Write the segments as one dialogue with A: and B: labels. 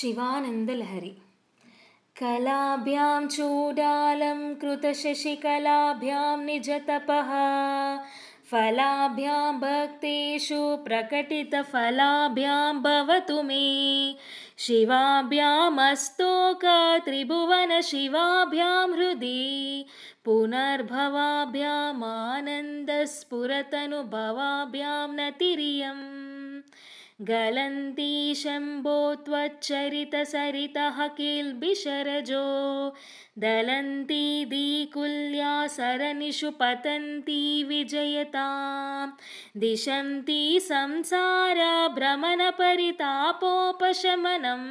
A: शिवानन्दलहरी कलाभ्यां चूडालं कृतशशिकलाभ्यां निजतपः फलाभ्यां भक्तेषु प्रकटितफलाभ्यां भवतु मे शिवाभ्यामस्तोक त्रिभुवनशिवाभ्यां हृदि पुनर्भवाभ्यामानन्दस्फुरतनुभवाभ्यां नतिरियम् गलन्ती शम्भो त्वच्चरितसरितः किल्बिषरजो दलन्ती दीकुल्या सरनिषु पतन्ती विजयतां दिशन्ती संसारभ्रमणपरितापोपशमनं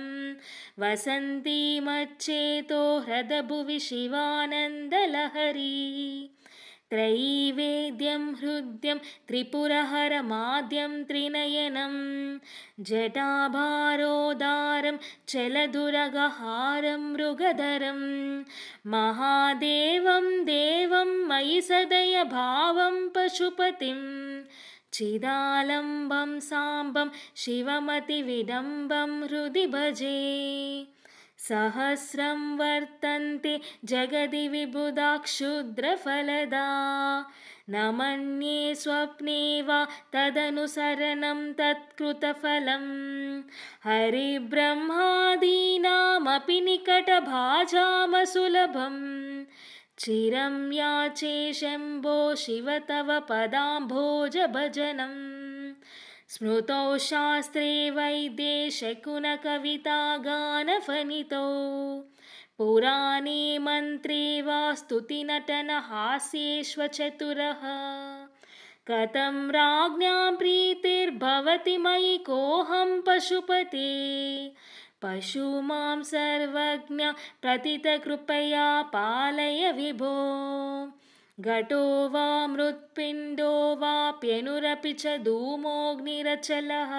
A: वसन्ती मच्चेतो हृदभुवि शिवानन्दलहरी त्रैवेद्यं हृद्यं त्रिपुरहरमाद्यं त्रिनयनं जटाभारोदारं चलदुरगहारं मृगधरं महादेवं देवं मयि सदयभावं पशुपतिं चिदालम्बं साम्बं शिवमतिविडम्बं हृदि भजे सहस्रं वर्तन्ते जगदि विबुधा क्षुद्रफलदा न मन्ये स्वप्ने वा तदनुसरणं तत्कृतफलं हरिब्रह्मादीनामपि निकटभाजामसुलभं चिरं याचे शम्भो शिव तव पदाम्भोजभजनम् स्मृतौ शास्त्रे वैद्ये शकुनकविता गानफनितौ पुराणे मन्त्रे वा स्तुतिनटनहास्येष्वचतुरः कथं राज्ञां प्रीतिर्भवति मयि कोऽहं पशुपते पशुमां सर्वज्ञ प्रतितकृपया पालय विभो घटो वा मृत्पिण्डो वाप्यनुरपि च धूमोऽग्निरचलः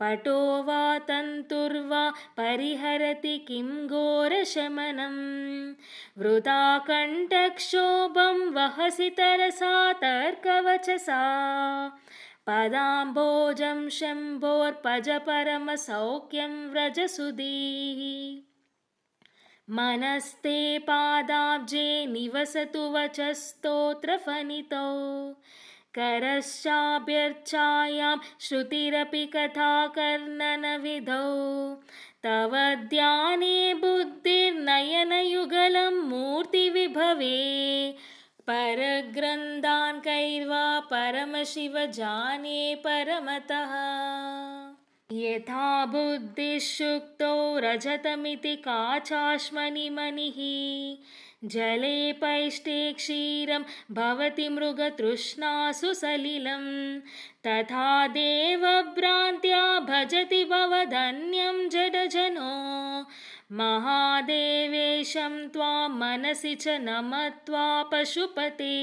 A: पटो वा तन्तुर्वा परिहरति किं घोरशमनं वृथा कण्ठक्षोभं वहसि तरसा तर्कवचसा पदाम्भोजं शम्भोर्पज परमसौख्यं व्रजसुधीः मनस्ते पादाब्जे निवसतु वचस्तोत्रफनितौ करश्चाभ्यर्चायां श्रुतिरपि कथाकर्णनविधौ तव ध्याने बुद्धिर्नयनयुगलं मूर्तिविभवे परग्रन्थान् कैर्वा परमशिव जाने परमतः यथा बुद्धिशुक्तौ रजतमिति काचाश्मनिमणिः जले पैष्टे क्षीरं भवति मृगतृष्णासु सलिलं तथा देवभ्रान्त्या भजति भवदन्यं जडजनो महादेवेशं त्वां मनसि च नमत्वा पशुपते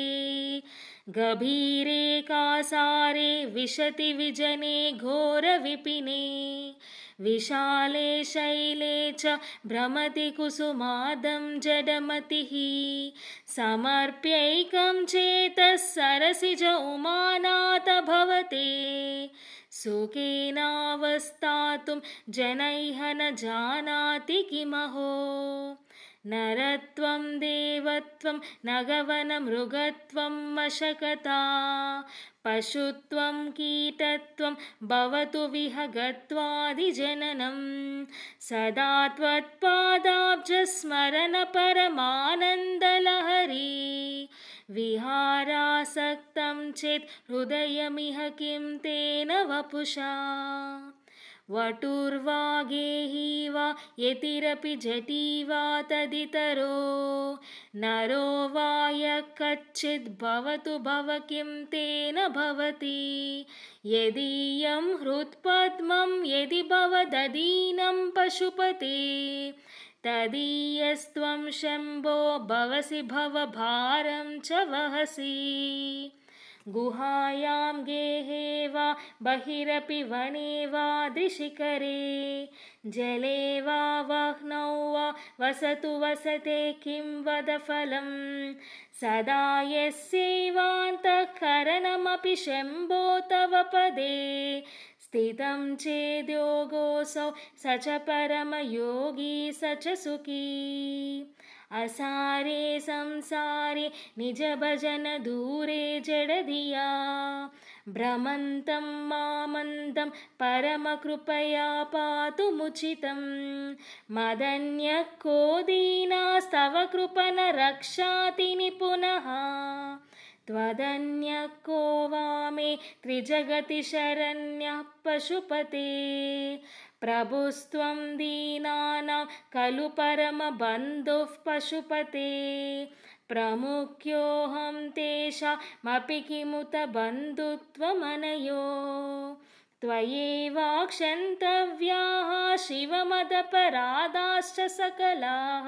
A: गभीरे कासारे विशति विजने घोरविपिने विशाले शैले च भ्रमति कुसुमादं जडमतिः समर्प्यैकं चेतः सरसिज उमानाथ भवते सुखेनावस्थातुं जनैः न जानाति किमहो नरत्वं देवत्वं नगवनमृगत्वं मशकता पशुत्वं कीटत्वं भवतु विहगत्वादिजननं सदा त्वत्पादाब्जस्मरण परमानन्दलहरी विहारासक्तं चेत् हृदयमिह किं तेन वपुषा वटुर्वा गेही वा यतिरपि जटी वा तदितरो नरो वा यः कच्चिद् भवतु भव किं तेन भवति यदीयं हृत्पद्मं यदि भवदधीनं पशुपते तदीयस्त्वं शम्भो भवसि भवभारं च वहसि गुहायां गेहे वा बहिरपि वने वा दिशिखरे जले वा वह्नौ वा वसतु वसते किं वद फलं सदा यस्यैवान्तःकरणमपि शम्भो तव पदे स्थितं चेद्योगोऽसौ स च परमयोगी स च सुखी असारे संसारे निजभजन दूरे जडधिया भ्रमन्तं मामन्दं परमकृपया पातुमुचितं मदन्यः को दीनास्तव कृपण रक्षाति निपुनः त्वदन्यः को वा मे त्रिजगति शरण्यः पशुपते प्रभुस्त्वं दीनानां खलु परमबन्धुः पशुपते प्रमुख्योऽहं तेषामपि किमुत बन्धुत्वमनयो त्वयैवाक्षन्तव्याः शिवमदपराधाश्च सकलाः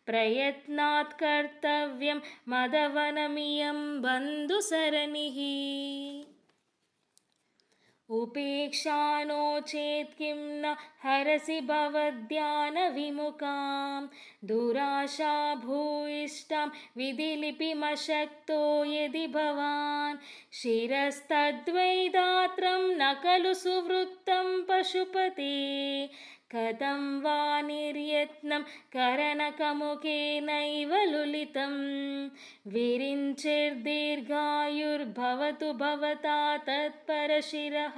A: प्रयत्नात् कर्तव्यं मदवनमियं बन्धुसरणिः उपेक्षा नो चेत् किं न हरसि भवद्ध्यानविमुखां दुराशा भूयिष्ठां विधिलिपिमशक्तो यदि भवान् शिरस्तद्वै दात्रं न खलु सुवृत्तं पशुपते कथं वा निर्यत्नं करणकमुखेनैव लुलितं विरिञ्चिर्दीर्घायुर्भवतु भवता तत्परशिरः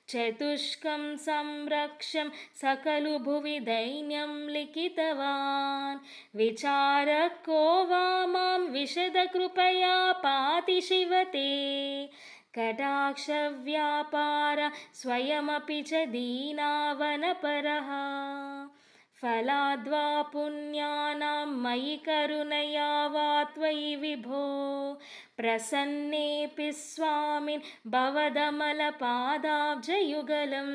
A: चतुष्कं संरक्षं सकलु भुवि दैन्यं लिखितवान् विचारः को वा मां विशदकृपया पाति शिवते कटाक्षव्यापार स्वयमपि च दीनावनपरः फलाद्वा पुण्यानां मयि करुणया वा त्वयि विभो प्रसन्नेऽपि स्वामिन् भवदमलपादाब्जयुगलं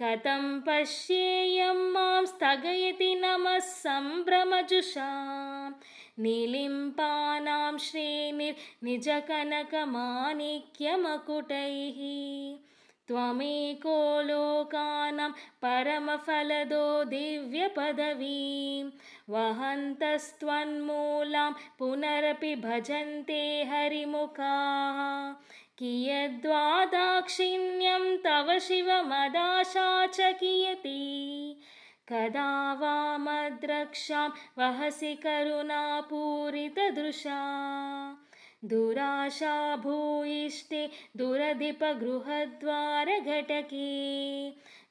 A: कथं पश्येयं मां स्थगयति नमः सम्भ्रमजुषां निलिम्पानां श्रेणिर्निजकनकमाणिक्यमकुटैः त्वमेको लोकानां परमफलदो दिव्यपदवीं वहन्तस्त्वन्मूलां पुनरपि भजन्ते हरिमुखाः कियद्वा दाक्षिण्यं तव शिवमदाशा च कियती कदा वा मद्रक्षां वहसि करुणापूरितदृशा दुराशा भूयिष्ठे दुरधिपगृहद्वारघटके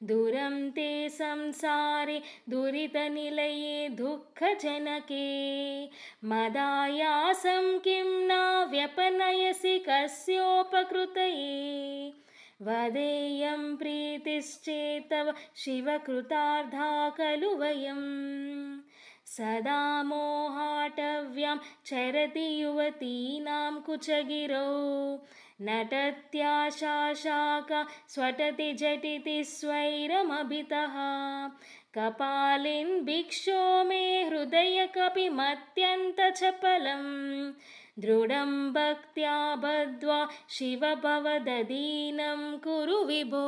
A: दुरं ते संसारे दुरितनिलये दुःखजनके मदायासं किं न व्यपनयसि कस्योपकृतये वदेयं प्रीतिश्चेतव शिवकृतार्धा खलु वयं सदा मोहाटव्यां चरति युवतीनां कुचगिरौ नटत्याशाका स्वटति झटिति स्वैरमभितः कपालिन् भिक्षो मे हृदयकपि मत्यन्तचपलं दृढं भक्त्या बद्ध्वा शिव भवदधीनं कुरु विभो।